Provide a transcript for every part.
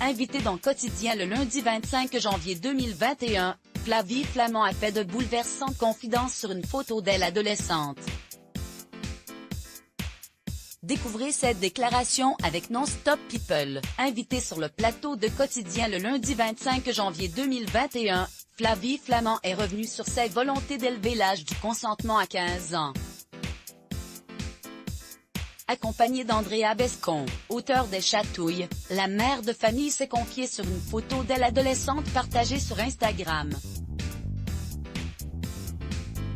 Invitée dans Quotidien le lundi 25 janvier 2021, Flavie Flament a fait de bouleversantes confidences sur une photo d'elle adolescente. Découvrez cette déclaration avec Non-Stop People. Invitée sur le plateau de Quotidien le lundi 25 janvier 2021, Flavie Flament est revenue sur sa volonté d'élever l'âge du consentement à 15 ans. Accompagnée d'Andrea Bescon, auteure des Chatouilles, la mère de famille s'est confiée sur une photo d'elle adolescente partagée sur Instagram.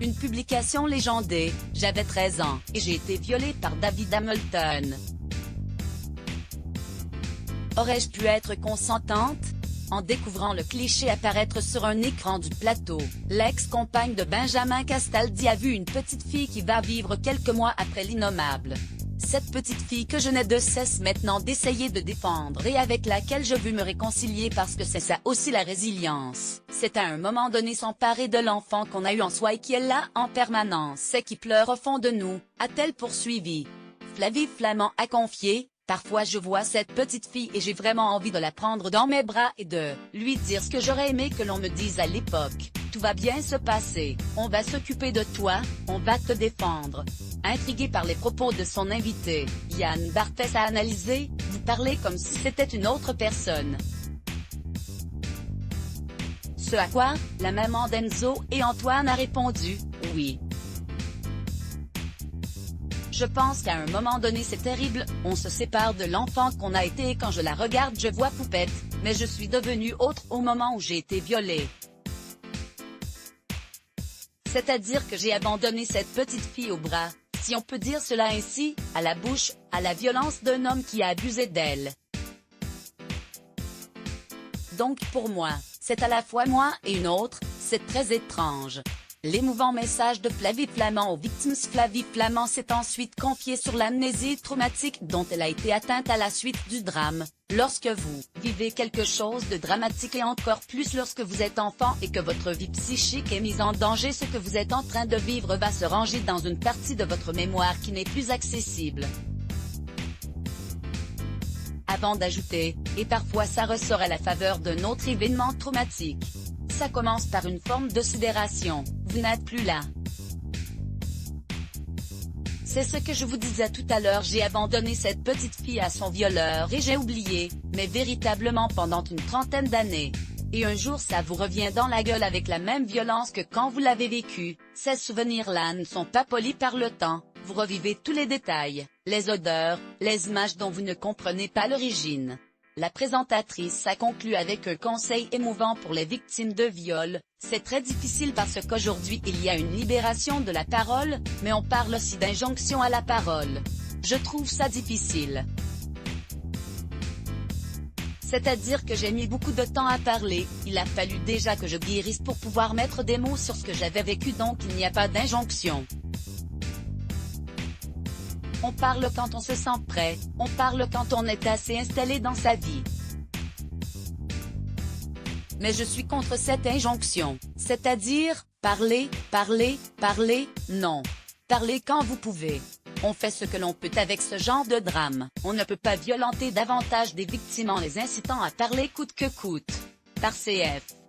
Une publication légendée, « J'avais 13 ans, et j'ai été violée par David Hamilton. Aurais-je pu être consentante ?» En découvrant le cliché apparaître sur un écran du plateau, l'ex-compagne de Benjamin Castaldi a vu une petite fille qui va vivre quelques mois après l'innommable. Cette petite fille que je n'ai de cesse maintenant d'essayer de défendre et avec laquelle je veux me réconcilier parce que c'est ça aussi la résilience. C'est à un moment donné s'emparer de l'enfant qu'on a eu en soi et qui est là en permanence. C'est qui pleure au fond de nous, a-t-elle poursuivi. Flavie Flament a confié. Parfois je vois cette petite fille et j'ai vraiment envie de la prendre dans mes bras et de lui dire ce que j'aurais aimé que l'on me dise à l'époque. Tout va bien se passer, on va s'occuper de toi, on va te défendre. Intrigué par les propos de son invité, Yann Barthès a analysé, vous parlez comme si c'était une autre personne. Ce à quoi, la maman d'Enzo et Antoine a répondu, oui. Je pense qu'à un moment donné c'est terrible, on se sépare de l'enfant qu'on a été et quand je la regarde je vois poupette, mais je suis devenue autre au moment où j'ai été violée. C'est-à-dire que j'ai abandonné cette petite fille au bras, si on peut dire cela ainsi, à la bouche, à la violence d'un homme qui a abusé d'elle. Donc pour moi, c'est à la fois moi et une autre, c'est très étrange. L'émouvant message de Flavie Flament aux victimes. Flavie Flament s'est ensuite confiée sur l'amnésie traumatique dont elle a été atteinte à la suite du drame. Lorsque vous vivez quelque chose de dramatique et encore plus lorsque vous êtes enfant et que votre vie psychique est mise en danger, ce que vous êtes en train de vivre va se ranger dans une partie de votre mémoire qui n'est plus accessible. Avant d'ajouter, et parfois ça ressort à la faveur d'un autre événement traumatique. Ça commence par une forme de sidération, vous n'êtes plus là. C'est ce que je vous disais tout à l'heure, j'ai abandonné cette petite fille à son violeur et j'ai oublié, mais véritablement pendant une trentaine d'années. Et un jour ça vous revient dans la gueule avec la même violence que quand vous l'avez vécu, ces souvenirs-là ne sont pas polis par le temps, vous revivez tous les détails, les odeurs, les images dont vous ne comprenez pas l'origine. La présentatrice a conclu avec un conseil émouvant pour les victimes de viol. C'est très difficile parce qu'aujourd'hui il y a une libération de la parole, mais on parle aussi d'injonction à la parole. Je trouve ça difficile. C'est-à-dire que j'ai mis beaucoup de temps à parler, il a fallu déjà que je guérisse pour pouvoir mettre des mots sur ce que j'avais vécu, donc il n'y a pas d'injonction. On parle quand on se sent prêt, on parle quand on est assez installé dans sa vie. Mais je suis contre cette injonction, c'est-à-dire, parlez, parlez, parlez, non. Parlez quand vous pouvez. On fait ce que l'on peut avec ce genre de drame, on ne peut pas violenter davantage des victimes en les incitant à parler coûte que coûte. Par CF.